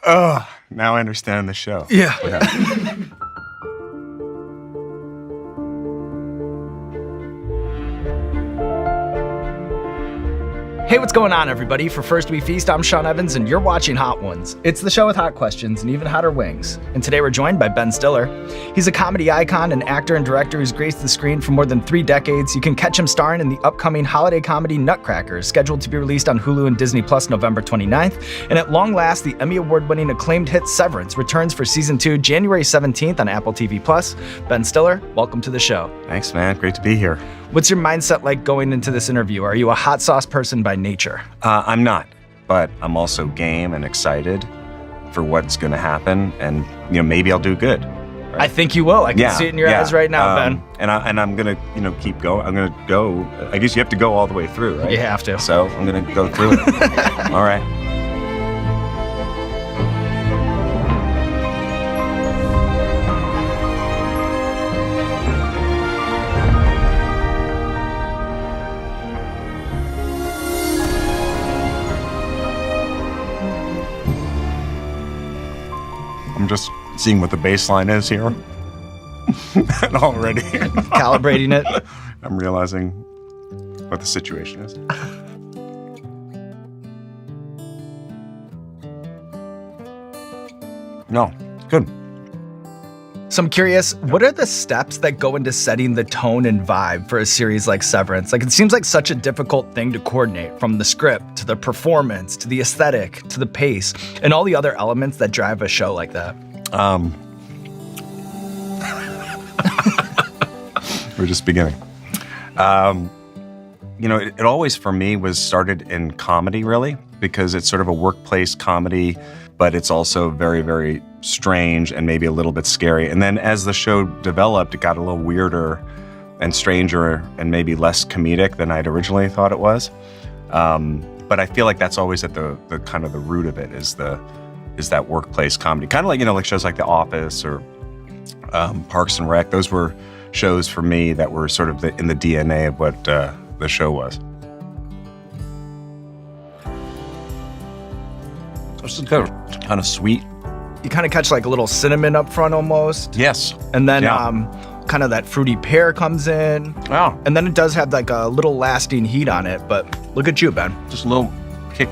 Oh, now I understand the show. Yeah. Hey, what's going on, everybody? For First We Feast, I'm Sean Evans, and you're watching Hot Ones. It's the show with hot questions and even hotter wings. And today we're joined by Ben Stiller. He's a comedy icon, an actor and director who's graced the screen for more than 3 decades. You can catch him starring in the upcoming holiday comedy Nutcrackers, scheduled to be released on Hulu and Disney Plus November 29th. And at long last, the Emmy Award-winning acclaimed hit Severance returns for Season 2 January 17th on Apple TV+. Ben Stiller, welcome to the show. Thanks, man. Great to be here. What's your mindset like going into this interview? Are you a hot sauce person by nature? I'm not, but I'm also game and excited for what's going to happen, and maybe I'll do good. Right? I think you will. I can see it in your eyes right now, Ben. And I'm gonna keep going. I'm gonna go. I guess you have to go all the way through, right? You have to. So I'm gonna go through it. All right. I'm just seeing what the baseline is here. And already Calibrating it. I'm realizing what the situation is. No, good. So I'm curious, what are the steps that go into setting the tone and vibe for a series like Severance? Like, it seems like such a difficult thing to coordinate, from the script to the performance to the aesthetic to the pace and all the other elements that drive a show like that. We're just beginning. It always for me was started in comedy, really, because it's sort of a workplace comedy, but it's also very, very strange and maybe a little bit scary. And then as the show developed, it got a little weirder and stranger and maybe less comedic than I'd originally thought it was. But I feel like that's always at the kind of the root of it is that workplace comedy. Kind of like, like shows like The Office or Parks and Rec. Those were shows for me that were sort of in the DNA of what the show was. This is good. Kind of sweet. You kind of catch like a little cinnamon up front almost. Yes. And then kind of that fruity pear comes in. Wow. And then it does have like a little lasting heat on it, but look at you, Ben. Just a little kick,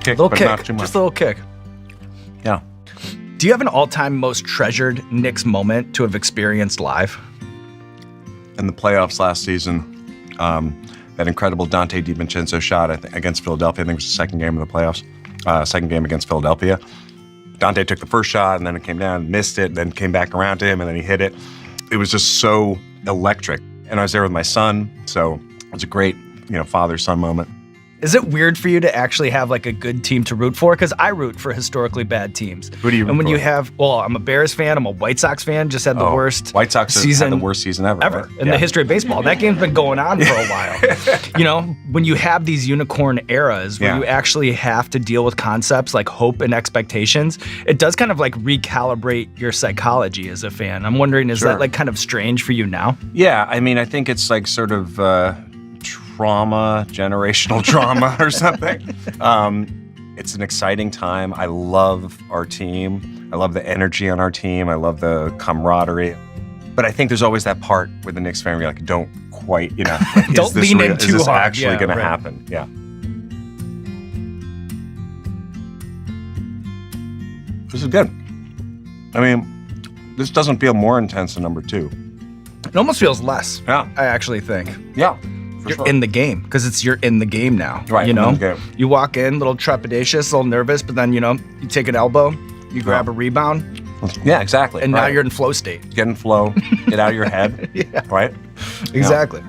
little but kick, not too much. Just a little kick. Yeah. Do you have an all-time most treasured Knicks moment to have experienced live? In the playoffs last season, that incredible Dante DiVincenzo shot against Philadelphia. I think it was the second game of the playoffs. Second game against Philadelphia. Dante took the first shot, and then it came down, missed it, then came back around to him, and then he hit it. It was just so electric. And I was there with my son, so it was a great, father-son moment. Is it weird for you to actually have like a good team to root for? Because I root for historically bad teams. Who do you root And when for? you have, I'm a Bears fan, I'm a White Sox fan, just had the worst White Sox season had the worst season ever. In the history of baseball. That game's been going on for a while. When you have these unicorn eras where you actually have to deal with concepts like hope and expectations, it does kind of like recalibrate your psychology as a fan. I'm wondering, is that like kind of strange for you now? Yeah, I mean, I think it's like sort of generational trauma or something. It's an exciting time. I love our team. I love the energy on our team. I love the camaraderie. But I think there's always that part with the Knicks fan where you're like, don't quite, don't lean in too hard. Is this actually going to happen? Yeah. This is good. I mean, this doesn't feel more intense than number 2. It almost feels less. Yeah. I actually think. Yeah. You're in the game because you're in the game now. Right. You know, in the game. You walk in a little trepidatious, a little nervous, but then, you take an elbow, you grab a rebound. Yeah, exactly. And now you're in flow state. Get in flow, get out of your head. Yeah. Right? Exactly.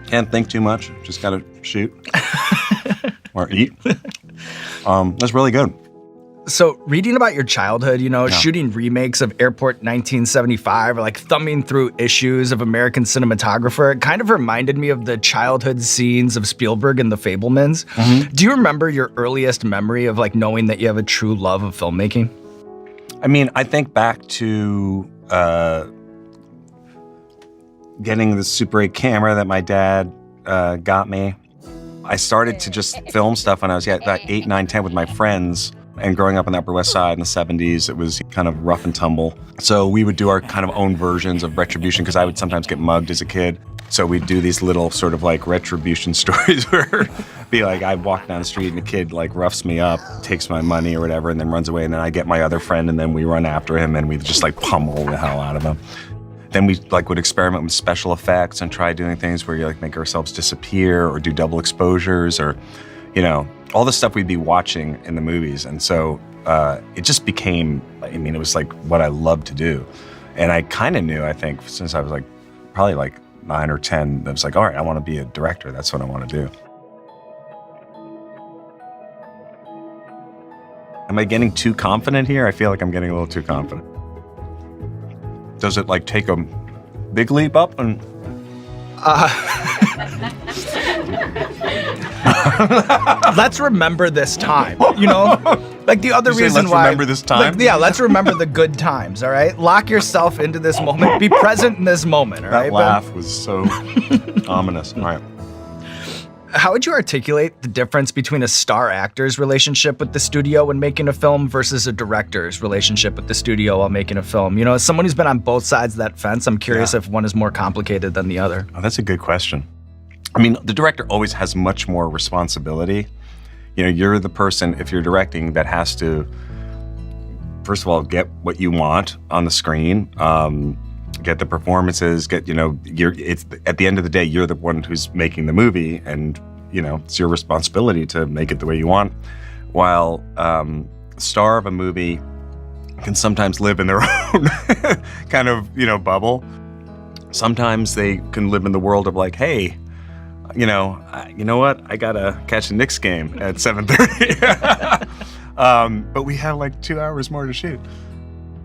Can't think too much. Just got to shoot or eat. That's really good. So reading about your childhood, shooting remakes of Airport 1975 or like thumbing through issues of American Cinematographer, it kind of reminded me of the childhood scenes of Spielberg and The Fabelmans. Mm-hmm. Do you remember your earliest memory of like knowing that you have a true love of filmmaking? I mean, I think back to getting the Super 8 camera that my dad got me. I started to just film stuff when I was about 8, 9, 10 with my friends. And growing up on the Upper West Side in the 70s, it was kind of rough and tumble. So we would do our kind of own versions of Retribution because I would sometimes get mugged as a kid. So we'd do these little sort of like Retribution stories where it'd be like I walk down the street and a kid like roughs me up, takes my money or whatever, and then runs away. And then I get my other friend and then we run after him and we just like pummel the hell out of him. Then we like would experiment with special effects and try doing things where you like make ourselves disappear or do double exposures or, you know, all the stuff we'd be watching in the movies. And so it just became, I mean, it was like what I loved to do. And I kind of knew, I think, since I was like probably like 9 or 10, I was like, all right, I want to be a director. That's what I want to do. Am I getting too confident here? I feel like I'm getting a little too confident. Does it like take a big leap up and... Let's remember this time, you know? Like the other reason let's why... remember this time? Like, yeah, let's remember the good times, all right? Lock yourself into this moment. Be present in this moment, all right, That laugh was so ominous. All right. How would you articulate the difference between a star actor's relationship with the studio when making a film versus a director's relationship with the studio while making a film? You know, as someone who's been on both sides of that fence, I'm curious if one is more complicated than the other. Oh, that's a good question. I mean, the director always has much more responsibility. You know, you're the person, if you're directing, that has to, first of all, get what you want on the screen, get the performances, get, you know, it's at the end of the day, you're the one who's making the movie and, you know, it's your responsibility to make it the way you want. While star of a movie can sometimes live in their own kind of, you know, bubble. Sometimes they can live in the world of like, hey, you know what? I gotta catch the Knicks game at 7:30. But we have like 2 hours more to shoot.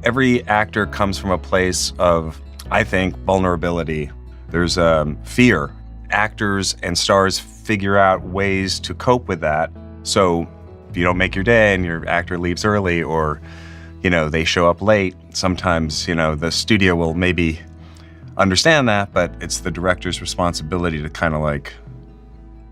Every actor comes from a place of, I think, vulnerability. There's fear. Actors and stars figure out ways to cope with that. So if you don't make your day and your actor leaves early or, you know, they show up late, sometimes, you know, the studio will maybe understand that, but it's the director's responsibility to kind of like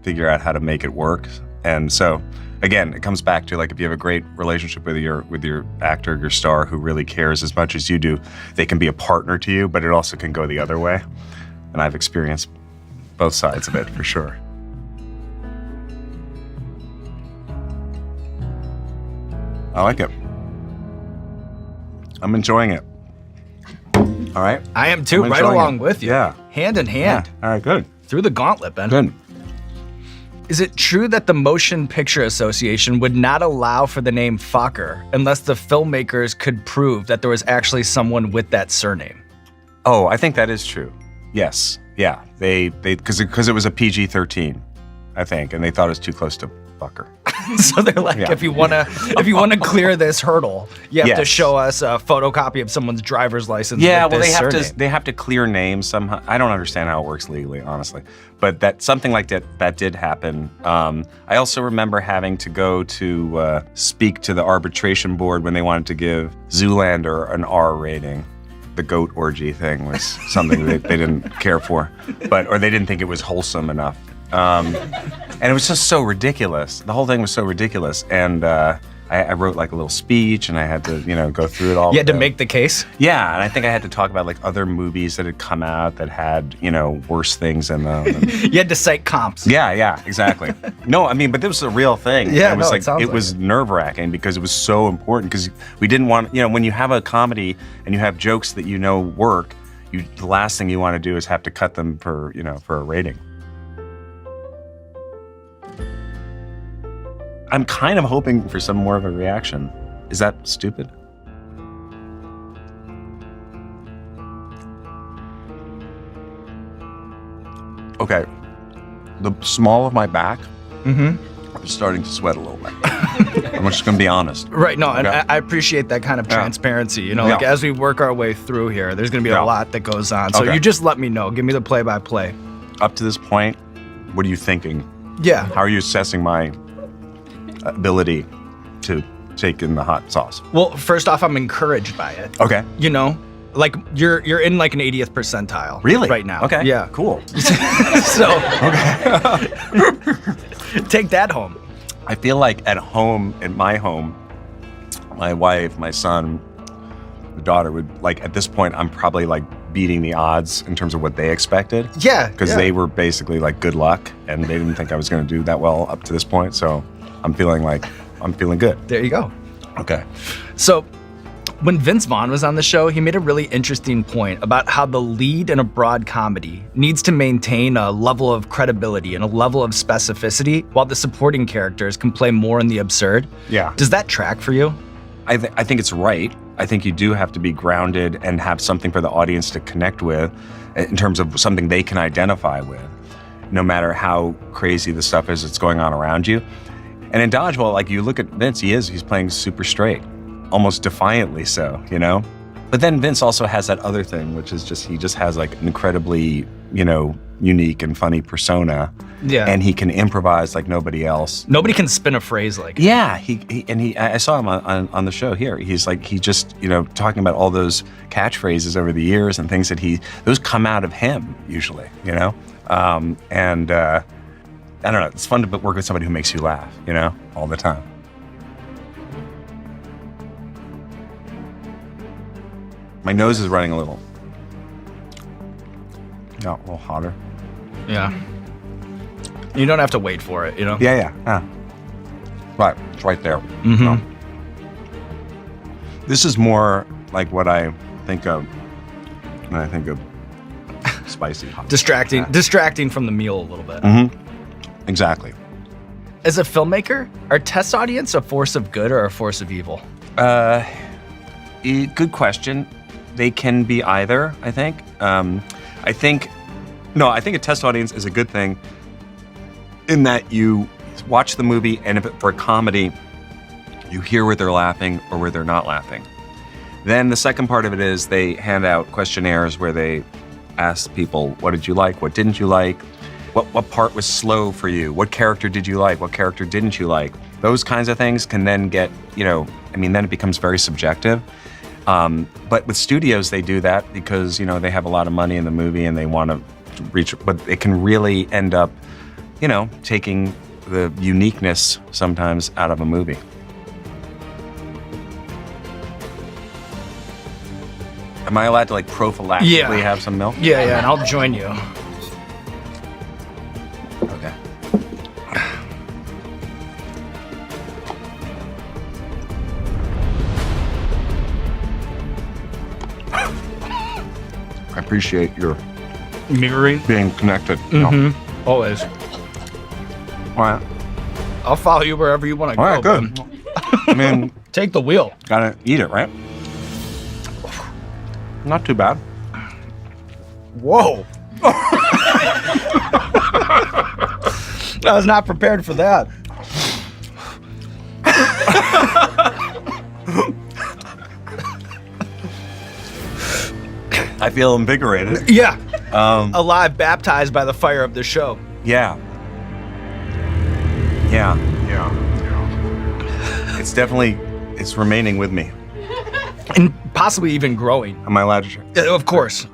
figure out how to make it work. And so, again, it comes back to like if you have a great relationship with your actor, your star who really cares as much as you do, they can be a partner to you, but it also can go the other way. And I've experienced both sides of it for sure. I like it. I'm enjoying it. All right. I am too, right along with you. Yeah. Hand in hand. Yeah. All right, good. Through the gauntlet, Ben. Good. Is it true that the Motion Picture Association would not allow for the name Fokker unless the filmmakers could prove that there was actually someone with that surname? Oh, I think that is true. Yes. Yeah. They because it was a PG-13, I think, and they thought it was too close to fucker. So they're like, if you wanna clear this hurdle, you have to show us a photocopy of somene's driver's license. Yeah, with well, this they have to clear names somehow. I don't understand how it works legally, honestly, but that something like that did happen. I also remember having to go to speak to the arbitration board when they wanted to give Zoolander an R rating. The goat orgy thing was something they didn't care for, or they didn't think it was wholesome enough. And it was just so ridiculous. The whole thing was so ridiculous. And I wrote like a little speech and I had to, go through it all. You had to make the case? Yeah, and I think I had to talk about like other movies that had come out that had, worse things in them. You had to cite comps. Yeah, exactly. No, I mean, but this was a real thing. Yeah, it was nerve-wracking because it was so important because we didn't want, when you have a comedy and you have jokes that work, the last thing you want to do is have to cut them for a rating. I'm kind of hoping for some more of a reaction. Is that stupid? Okay. The small of my back is starting to sweat a little bit. I'm just going to be honest. Right, no, okay? And I appreciate that kind of transparency. Like as we work our way through here, there's going to be a lot that goes on. So you just let me know. Give me the play-by-play. Up to this point, what are you thinking? Yeah. How are you assessing my ability to take in the hot sauce? Well, first off, I'm encouraged by it. Okay. Like you're in like an 80th percentile. Really? Right now. Okay. Yeah. Cool. So. Okay. Take that home. I feel like at home, in my home, my wife, my son, the daughter would, like, at this point, I'm probably like beating the odds in terms of what they expected. Yeah. Because they were basically like good luck, and they didn't think I was going to do that well up to this point. So I'm feeling good. There you go. Okay. So when Vince Vaughn was on the show, he made a really interesting point about how the lead in a broad comedy needs to maintain a level of credibility and a level of specificity while the supporting characters can play more in the absurd. Yeah. Does that track for you? I think it's right. I think you do have to be grounded and have something for the audience to connect with in terms of something they can identify with, no matter how crazy the stuff is that's going on around you. And in Dodgeball, like, you look at Vince, he's playing super straight, almost defiantly so, you know? But then Vince also has that other thing, which is he just has like an incredibly, unique and funny persona. Yeah. And he can improvise like nobody else. Nobody can spin a phrase like Yeah, I saw him on the show here. He's like, he just, talking about all those catchphrases over the years and things that those come out of him usually, and I don't know, it's fun to work with somebody who makes you laugh, all the time. My nose is running a little hotter. Yeah. You don't have to wait for it, Yeah. Right, it's right there. Mm-hmm. This is more like what I think of when I think of spicy hot. Distracting from the meal a little bit. Mm-hmm. Exactly. As a filmmaker, are test audience a force of good or a force of evil? Good question. They can be either, I think. I think a test audience is a good thing in that you watch the movie, and for a comedy, you hear where they're laughing or where they're not laughing. Then the second part of it is they hand out questionnaires where they ask people, what did you like? What didn't you like? What part was slow for you? What character did you like? What character didn't you like? Those kinds of things can then get, then it becomes very subjective. But with studios, they do that because, they have a lot of money in the movie and they want to reach, but it can really end up, taking the uniqueness sometimes out of a movie. Am I allowed to prophylactically have some milk? Yeah, and I'll join you. Okay. I appreciate your mirroring, being connected. Mm-hmm. Always. All right. I'll follow you wherever you want to go. All right, good. Take the wheel. Gotta eat it, right? Not too bad. Whoa. I was not prepared for that. I feel invigorated. Yeah. Alive, baptized by the fire of the show. Yeah. It's remaining with me. And possibly even growing. Am I allowed to try? Of course.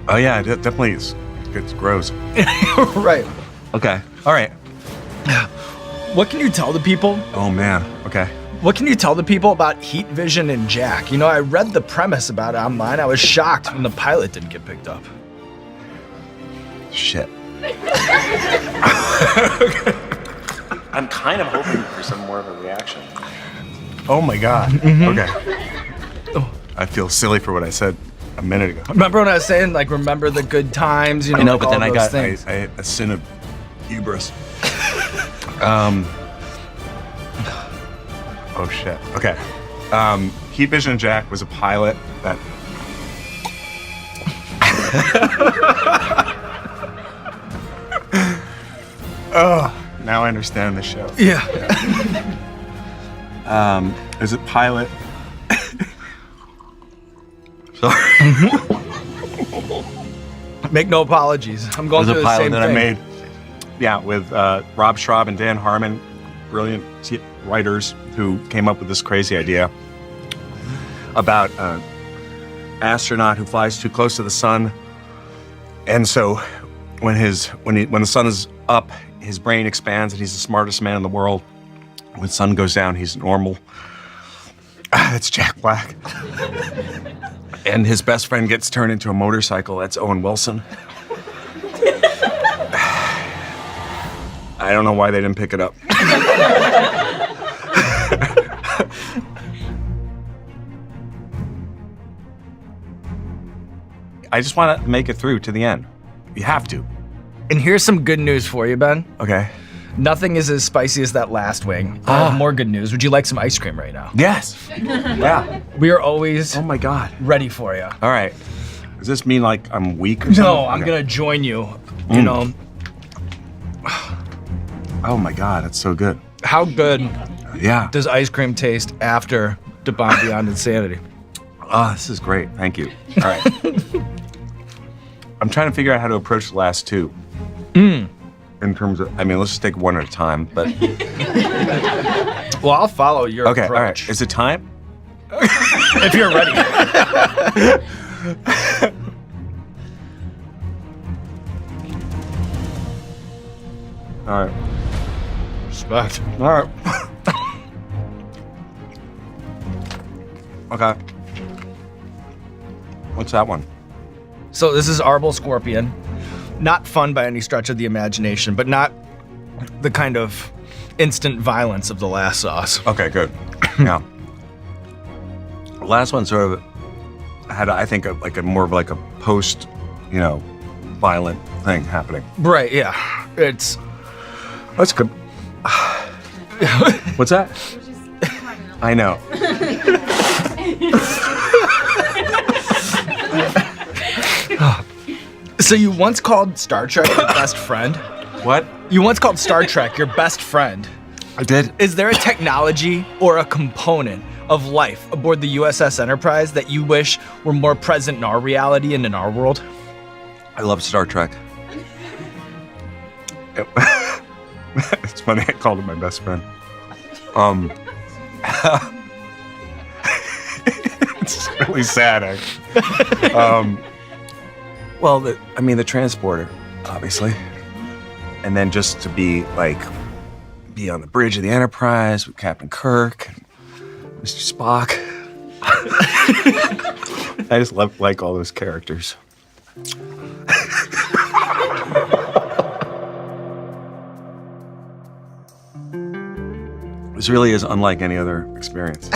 Oh yeah, it definitely is. It grows. Right. Okay. All right. What can you tell the people? Oh man. Okay. What can you tell the people about Heat Vision and Jack? I read the premise about it online. I was shocked when the pilot didn't get picked up. Shit. I'm kind of hoping for some more of a reaction. Oh my God. Mm-hmm. Okay. I feel silly for what I said a minute ago. Remember when I was saying, remember the good times? I know, but then I had a sin of hubris. Oh shit. Okay. Heat Vision and Jack was a pilot that. Oh, now I understand the show. Yeah. Is it pilot? Sorry. Make no apologies. I'm going through the same thing. I made. Yeah, with Rob Schraub and Dan Harmon, brilliant writers who came up with this crazy idea about an astronaut who flies too close to the sun, and so when the sun is up, his brain expands, and he's the smartest man in the world. When the sun goes down, he's normal. That's Jack Black. And his best friend gets turned into a motorcycle. That's Owen Wilson. I don't know why they didn't pick it up. I just want to make it through to the end. You have to. And here's some good news for you, Ben. Okay. Nothing is as spicy as that last wing. I have more good news. Would you like some ice cream right now? Yes. Yeah. We are always Oh my God. ready for you. All right. Does this mean like I'm weak or something? No, I'm Okay. gonna join you. You know, Oh my God, that's so good. how good Yeah. does ice cream taste after the Bomb Beyond Insanity? Oh, this is great. Thank you. All right. I'm trying to figure out how to approach the last two. In terms of, I mean, let's just take one at a time, but. Well, I'll follow your Okay, approach. all right. Is it time? If you're ready. All right. Respect. All right. Okay. What's that one? So this is Arbol Scorpion. Not fun by any stretch of the imagination, but not the kind of instant violence of the last sauce. Okay, good. Yeah. The last one sort of had, I think, like a more of like a post, violent thing happening. Right, yeah. It's That's good. What's that? I know. So you once called Star Trek your best friend? What? You once called Star Trek your best friend. I did. Is there a technology or a component of life aboard the USS Enterprise that you wish were more present in our reality and in our world? I love Star Trek. It's funny, I called him my best friend. It's really sad, actually. Well, the transporter, obviously. And then just to be on the bridge of the Enterprise with Captain Kirk and Mr. Spock. I just like all those characters. This really is unlike any other experience.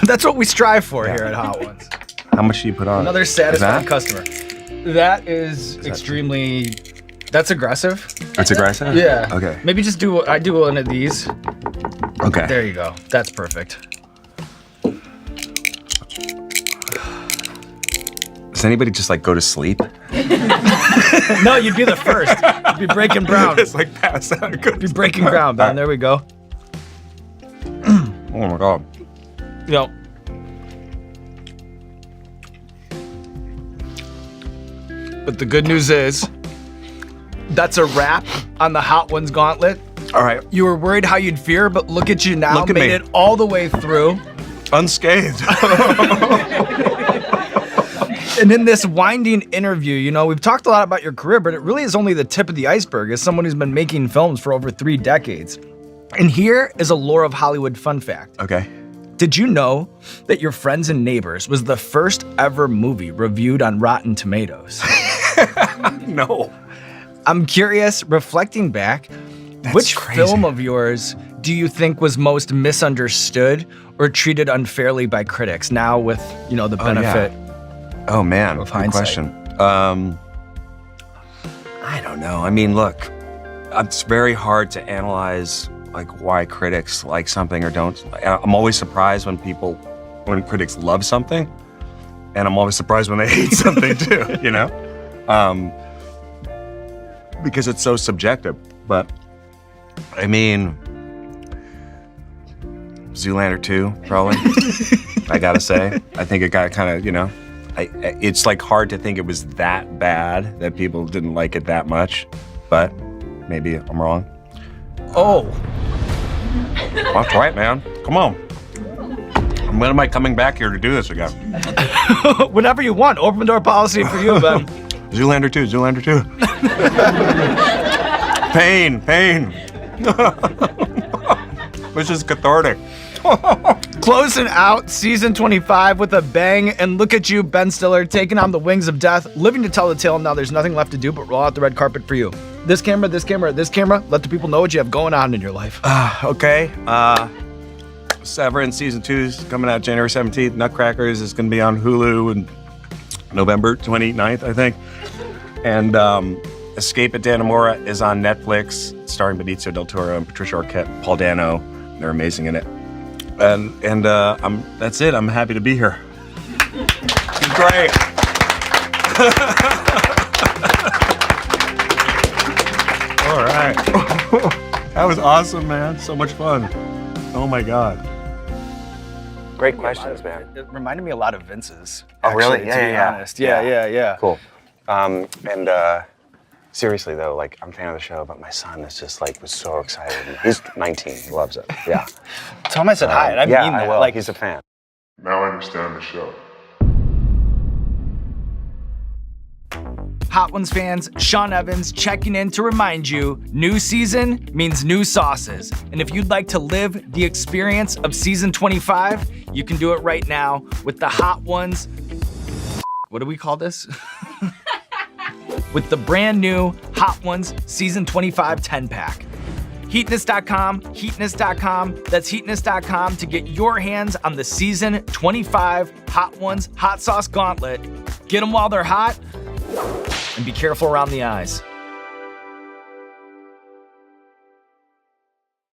That's what we strive for here at Hot Ones. How much do you put on? Another satisfied Is that? customer. That is extremely. That's aggressive. It's aggressive? Yeah. Okay. Maybe just I do one of these. Okay. There you go. That's perfect. Does anybody just go to sleep? No, you'd be the first. You'd be breaking ground. Just pass out. Go Be breaking ground, man. There we go. Oh my God. Yep. But the good news is, that's a wrap on the Hot Ones gauntlet. All right. You were worried how you'd fare, but look at you now. Look at made me. it all the way through. Unscathed. And in this winding interview, we've talked a lot about your career, but it really is only the tip of the iceberg as someone who's been making films for over 3 decades. And here is a Lore of Hollywood fun fact. Okay. Did you know that Your Friends and Neighbors was the first ever movie reviewed on Rotten Tomatoes? No. I'm curious, reflecting back, which crazy. film of yours do you think was most misunderstood or treated unfairly by critics now with, the benefit? Oh man, Of good hindsight. question. I don't know. I mean, look, it's very hard to analyze why critics like something or don't. I'm always surprised when critics love something, and I'm always surprised when they hate something too. Because it's so subjective. But I mean, Zoolander 2, probably. I gotta say, I think it got kind of, it's hard to think it was that bad that people didn't like it that much, but maybe I'm wrong. Oh, That's right, man. Come on. When am I coming back here to do this again? whenever you want. Open door policy for you, Ben. Zoolander 2. Pain. Which is cathartic. Closing out season 25 with a bang, and look at you, Ben Stiller, taking on the wings of death, living to tell the tale. Now there's nothing left to do but roll out the red carpet for you. This camera, this camera, this camera. Let the people know what you have going on in your life. Okay. Severance season 2 is coming out January 17th. Nutcrackers is going to be on Hulu and November 29th, I think. And Escape at Dannemora is on Netflix, starring Benicio del Toro and Patricia Arquette, Paul Dano. They're amazing in it. And that's it. I'm happy to be here. It's great. All right. That was awesome, man. So much fun. Oh my God. Great questions, man. It reminded me a lot of Vince's. Oh, really? Actually, to be honest. Yeah. Cool. Seriously though, like I'm a fan of the show, but my son is just like was so excited. He's 19, he loves it. Yeah. Tell him I said hi. I mean that. I will. Like he's a fan. Now I understand the show. Hot Ones fans, Sean Evans checking in to remind you, new season means new sauces. And if you'd like to live the experience of season 25, you can do it right now with the Hot Ones. What do we call this? With the brand new Hot Ones Season 25 10-pack. Heatness.com, that's Heatness.com to get your hands on the Season 25 Hot Ones Hot Sauce Gauntlet. Get them while they're hot, and be careful around the eyes.